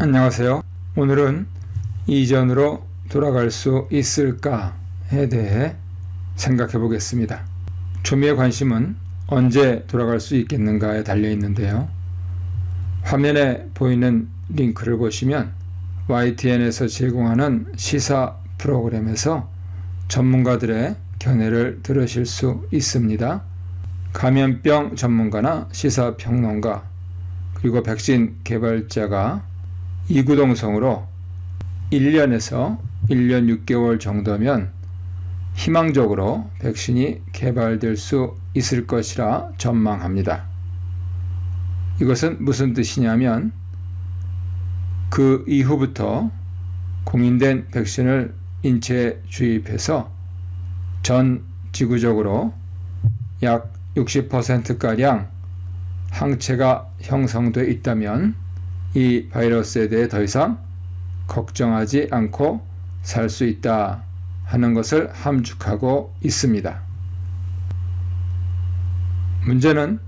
안녕하세요. 오늘은 이전으로 돌아갈 수 있을까에 대해 생각해 보겠습니다. 초미의 관심은 언제 돌아갈 수 있겠는가에 달려 있는데요. 화면에 보이는 링크를 보시면 YTN에서 제공하는 시사 프로그램에서 전문가들의 견해를 들으실 수 있습니다. 감염병 전문가나 시사평론가 그리고 백신 개발자가 이구동성으로 1년에서 1년 6개월 정도면 희망적으로 백신이 개발될 수 있을 것이라 전망합니다. 이것은 무슨 뜻이냐면 그 이후부터 공인된 백신을 인체에 주입해서 전 지구적으로 약 60%가량 항체가 형성되어 있다면 이 바이러스에 대해 더 이상 걱정하지 않고 살 수 있다 하는 것을 함축하고 있습니다. 문제는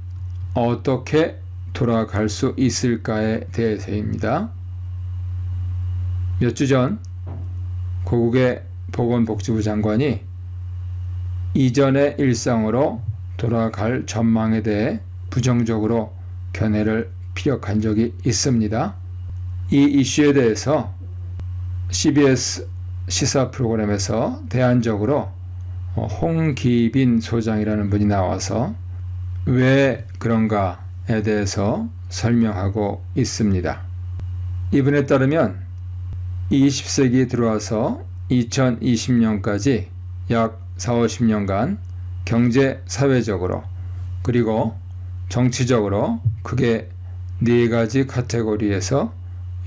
어떻게 돌아갈 수 있을까에 대해서입니다. 몇 주 전 고국의 보건복지부 장관이 이전의 일상으로 돌아갈 전망에 대해 부정적으로 견해를 피력한 적이 있습니다. 이 이슈에 대해서 CBS 시사 프로그램에서 대안적으로 홍기빈 소장이라는 분이 나와서 왜 그런가에 대해서 설명하고 있습니다. 이분에 따르면 20세기에 들어와서 2020년까지 약 40-50년간 경제, 사회적으로 그리고 정치적으로 크게 4가지 카테고리에서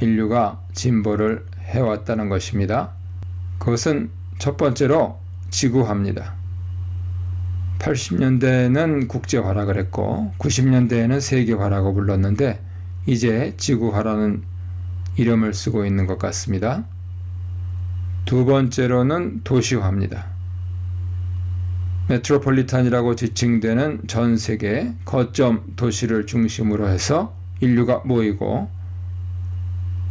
인류가 진보를 해왔다는 것입니다. 그것은 첫 번째로 지구화입니다. 80년대에는 국제화라 그랬고 90년대에는 세계화라고 불렀는데 이제 지구화라는 이름을 쓰고 있는 것 같습니다. 두 번째로는 도시화입니다. 메트로폴리탄이라고 지칭되는 전 세계 거점 도시를 중심으로 해서 인류가 모이고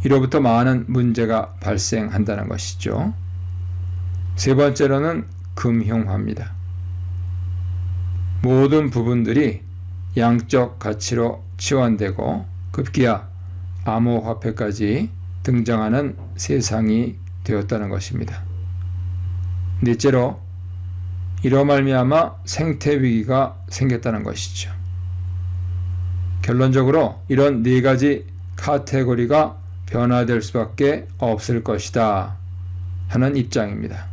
이로부터 많은 문제가 발생한다는 것이죠. 세 번째로는 금융화입니다. 모든 부분들이 양적 가치로 치환되고 급기야 암호화폐까지 등장하는 세상이 되었다는 것입니다. 넷째로 이로 말미암아 생태위기가 생겼다는 것이죠. 결론적으로 이런 4가지 카테고리가 변화될 수밖에 없을 것이다 하는 입장입니다.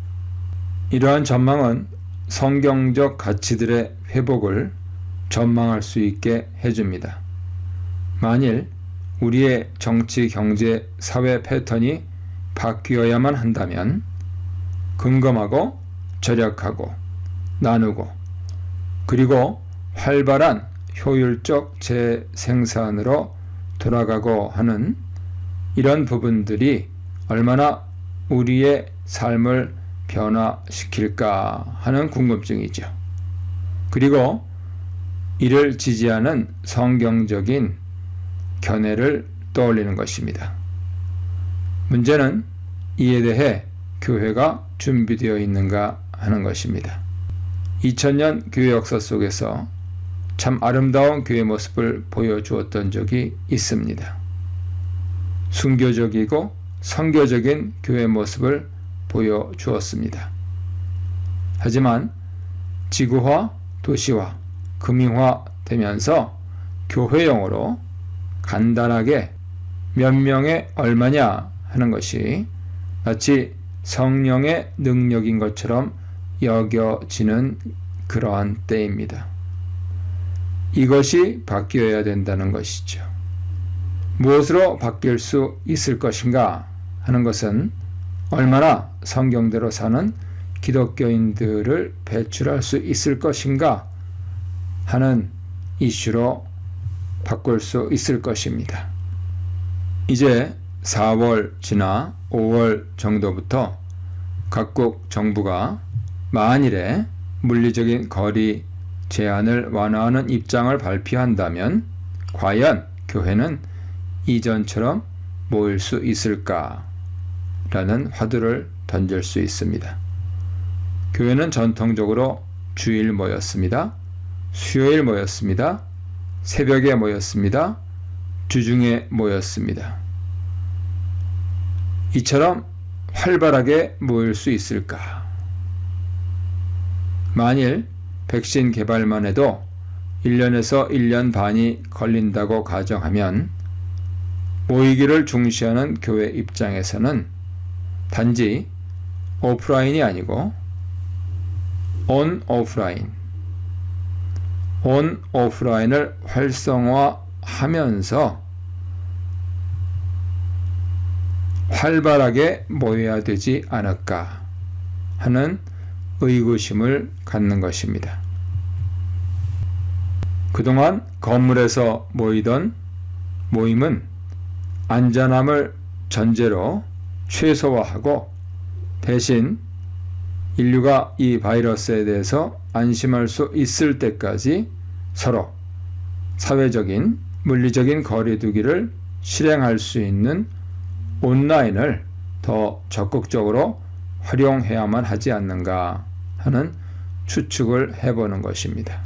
이러한 전망은 성경적 가치들의 회복을 전망할 수 있게 해줍니다. 만일 우리의 정치, 경제, 사회 패턴이 바뀌어야만 한다면 근검하고 절약하고 나누고 그리고 활발한 효율적 재생산으로 돌아가고 하는 이런 부분들이 얼마나 우리의 삶을 변화시킬까 하는 궁금증이죠. 그리고 이를 지지하는 성경적인 견해를 떠올리는 것입니다. 문제는 이에 대해 교회가 준비되어 있는가 하는 것입니다. 2000년 교회 역사 속에서 참 아름다운 교회 모습을 보여주었던 적이 있습니다. 순교적이고 선교적인 교회 모습을 보여주었습니다. 하지만 지구화, 도시화, 금융화 되면서 교회용으로 간단하게 몇 명의 얼마냐 하는 것이 마치 성령의 능력인 것처럼 여겨지는 그러한 때입니다. 이것이 바뀌어야 된다는 것이죠. 무엇으로 바뀔 수 있을 것인가 하는 것은 얼마나 성경대로 사는 기독교인들을 배출할 수 있을 것인가 하는 이슈로 바꿀 수 있을 것입니다. 이제 4월 지나 5월 정도부터 각국 정부가 만일에 물리적인 거리 제한을 완화하는 입장을 발표한다면 과연 교회는 이전처럼 모일 수 있을까? 라는 화두를 던질 수 있습니다. 교회는 전통적으로 주일 모였습니다. 수요일 모였습니다. 새벽에 모였습니다. 주중에 모였습니다. 이처럼 활발하게 모일 수 있을까? 만일 백신 개발만 해도 1년에서 1년 반이 걸린다고 가정하면 모이기를 중시하는 교회 입장에서는 단지 오프라인이 아니고 온 오프라인을 활성화하면서 활발하게 모여야 되지 않을까 하는 의구심을 갖는 것입니다. 그동안 건물에서 모이던 모임은 안전함을 전제로 최소화하고 대신 인류가 이 바이러스에 대해서 안심할 수 있을 때까지 서로 사회적인, 물리적인 거리두기를 실행할 수 있는 온라인을 더 적극적으로 활용해야만 하지 않는가 하는 추측을 해보는 것입니다.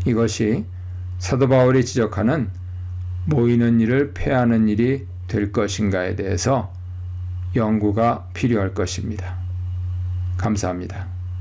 이것이 사도 바울이 지적하는 모이는 일을 폐하는 일이 될 것인가에 대해서 연구가 필요할 것입니다. 감사합니다.